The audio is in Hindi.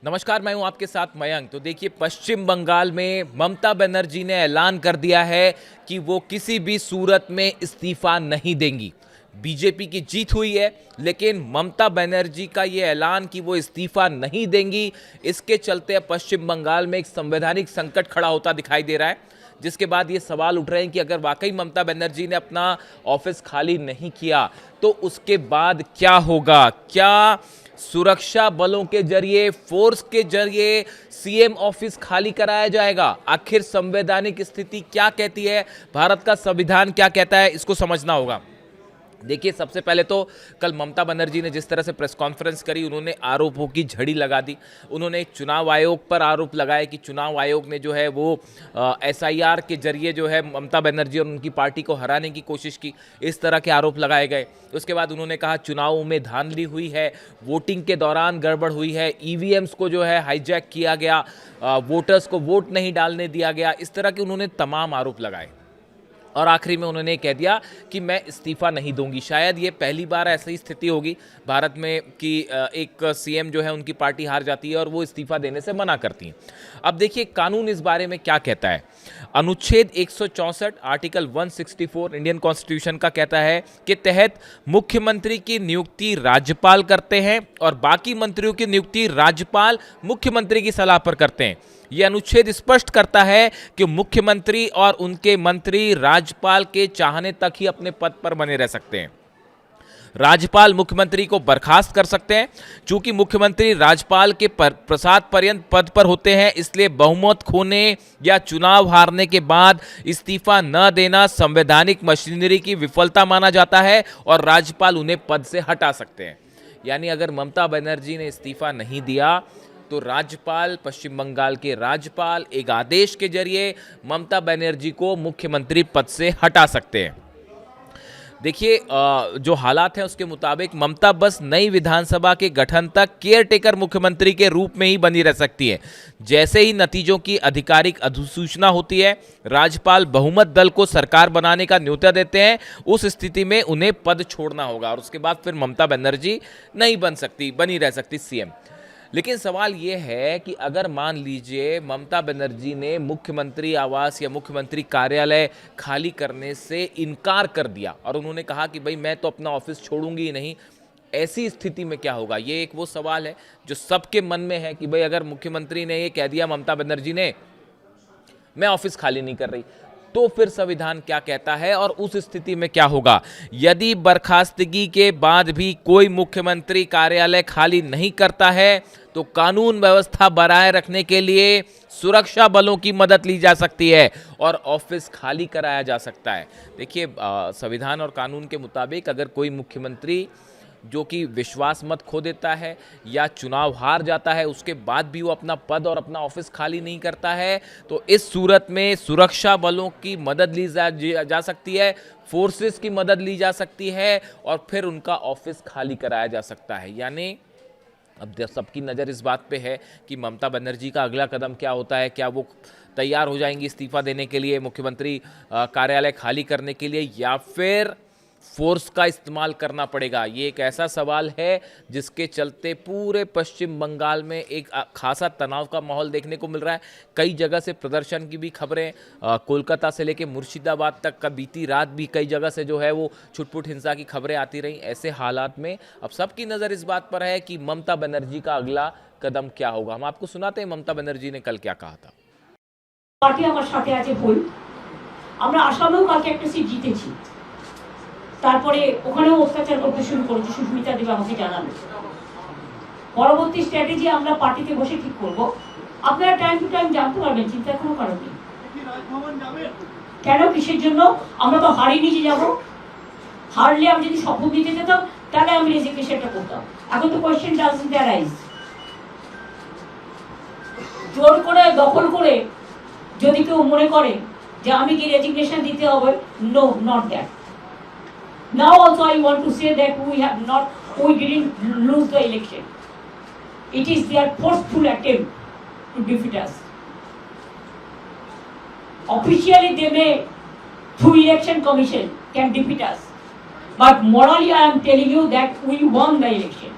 नमस्कार, मैं हूं आपके साथ मयंक। तो देखिए, पश्चिम बंगाल में ममता बनर्जी ने ऐलान कर दिया है कि वो किसी भी सूरत में इस्तीफा नहीं देंगी। बीजेपी की जीत हुई है, लेकिन ममता बनर्जी का ये ऐलान कि वो इस्तीफा नहीं देंगी, इसके चलते पश्चिम बंगाल में एक संवैधानिक संकट खड़ा होता दिखाई दे रहा है। जिसके बाद ये सवाल उठ रहे हैं कि अगर वाकई ममता बनर्जी ने अपना ऑफिस खाली नहीं किया तो उसके बाद क्या होगा। क्या सुरक्षा बलों के जरिए, फोर्स के जरिए सीएम ऑफिस खाली कराया जाएगा? आखिर संवैधानिक स्थिति क्या कहती है, भारत का संविधान क्या कहता है, इसको समझना होगा। देखिए, सबसे पहले तो कल ममता बनर्जी ने जिस तरह से प्रेस कॉन्फ्रेंस करी, उन्होंने आरोपों की झड़ी लगा दी। उन्होंने चुनाव आयोग पर आरोप लगाया कि चुनाव आयोग ने जो है वो एसआईआर के जरिए जो है ममता बनर्जी और उनकी पार्टी को हराने की कोशिश की। इस तरह के आरोप लगाए गए। उसके बाद उन्होंने कहा चुनावों में धांधली हुई है, वोटिंग के दौरान गड़बड़ हुई है, ईवीएम्स को जो है हाईजैक किया गया, वोटर्स को वोट नहीं डालने दिया गया। इस तरह के उन्होंने तमाम आरोप लगाए और आखिरी में उन्होंने कह दिया कि मैं इस्तीफा नहीं दूंगी। शायद ये पहली बार ऐसी स्थिति होगी भारत में कि एक सीएम जो है उनकी पार्टी हार जाती है और वो इस्तीफा देने से मना करती हैं। अब देखिए, कानून इस बारे में क्या कहता है। अनुच्छेद 164 आर्टिकल 164 इंडियन कॉन्स्टिट्यूशन का कहता है कि तहत मुख्यमंत्री की नियुक्ति राज्यपाल करते हैं और बाकी मंत्रियों की नियुक्ति राज्यपाल मुख्यमंत्री की सलाह पर करते हैं। यह अनुच्छेद स्पष्ट करता है कि मुख्यमंत्री और उनके मंत्री राज्यपाल के चाहने तक ही अपने पद पर बने रह सकते हैं। राज्यपाल मुख्यमंत्री को बर्खास्त कर सकते हैं। चूंकि मुख्यमंत्री राज्यपाल के प्रसाद पर्यंत पद पर होते हैं, इसलिए बहुमत खोने या चुनाव हारने के बाद इस्तीफा न देना संवैधानिक मशीनरी की विफलता माना जाता है और राज्यपाल उन्हें पद से हटा सकते हैं। यानी अगर ममता बनर्जी ने इस्तीफा नहीं दिया तो राज्यपाल, पश्चिम बंगाल के राज्यपाल एक आदेश के जरिए ममता बनर्जी को मुख्यमंत्री पद से हटा सकते हैं। देखिए, जो हालात हैं उसके मुताबिक ममता बस नई विधानसभा के गठन तक केयरटेकर मुख्यमंत्री के रूप में ही बनी रह सकती है। जैसे ही नतीजों की आधिकारिक अधिसूचना होती है, राज्यपाल बहुमत दल को सरकार बनाने का न्योता देते हैं। उस स्थिति में उन्हें पद छोड़ना होगा और उसके बाद फिर ममता बनर्जी नहीं बनी रह सकती सीएम। लेकिन सवाल ये है कि अगर मान लीजिए ममता बनर्जी ने मुख्यमंत्री आवास या मुख्यमंत्री कार्यालय खाली करने से इनकार कर दिया और उन्होंने कहा कि भाई मैं तो अपना ऑफिस छोड़ूंगी ही नहीं, ऐसी स्थिति में क्या होगा? ये एक वो सवाल है जो सबके मन में है कि भाई अगर मुख्यमंत्री ने ये कह दिया, ममता बनर्जी ने, मैं ऑफिस खाली नहीं कर रही, तो फिर संविधान क्या कहता है और उस स्थिति में क्या होगा? यदि बर्खास्तगी के बाद भी कोई मुख्यमंत्री कार्यालय खाली नहीं करता है तो कानून व्यवस्था बनाए रखने के लिए सुरक्षा बलों की मदद ली जा सकती है और ऑफिस खाली कराया जा सकता है। देखिए, संविधान और कानून के मुताबिक अगर कोई मुख्यमंत्री जो कि विश्वास मत खो देता है या चुनाव हार जाता है, उसके बाद भी वो अपना पद और अपना ऑफिस खाली नहीं करता है, तो इस सूरत में सुरक्षा बलों की मदद ली जा सकती है, फोर्सेस की मदद ली जा सकती है और फिर उनका ऑफिस खाली कराया जा सकता है। यानी अब सबकी नज़र इस बात पे है कि ममता बनर्जी का अगला कदम क्या होता है। क्या वो तैयार हो जाएंगी इस्तीफा देने के लिए, मुख्यमंत्री कार्यालय खाली करने के लिए, या फिर फोर्स का इस्तेमाल करना पड़ेगा? ये एक ऐसा सवाल है जिसके चलते पूरे पश्चिम बंगाल में एक खासा तनाव का माहौल देखने को मिल रहा है। कई जगह से प्रदर्शन की भी खबरें, कोलकाता से लेकर मुर्शिदाबाद तक का बीती रात भी कई जगह से जो है वो छुटपुट हिंसा की खबरें आती रहीं। ऐसे हालात में अब सबकी नज़र इस बात पर है कि ममता बनर्जी का अगला कदम क्या होगा। हम आपको सुनाते हैं ममता बनर्जी ने कल क्या कहा था। पार्टी আমার সাথে আছে ভুল, আমরা আসামেও কালকে একটা সিট জিতেছি, তারপরে ওখানেও অত্যাচার করতে শুরু করেছে, সুস্মিতা দেব আমাকে জানালো। পরবর্তী স্ট্র্যাটেজি আমরা পার্টিতে বসে ঠিক করব। আপনারা টাইম টু টাইম জানতে পারবেন, চিন্তা কোনো কারণ নেই। কেন, কিসের জন্য? আমরা তো হারিয়ে নিয়ে যাব। হারলে আমি যদি শপথ দিতে যেতাম তাহলে আমি রেজিগনেশনটা করতাম। এখন তো কোয়েশ্চেন ডাজন্ট অ্যারাইজ। জোর করে দখল করে যদি কেউ মনে করে যে আমি কি রেজিগনেশন দিতে হবে, no, not that. Now also I want to say that we didn't lose the election. It is their forceful attempt to defeat us. Officially they may, through election commission, can defeat us. But morally I am telling you that we won the election.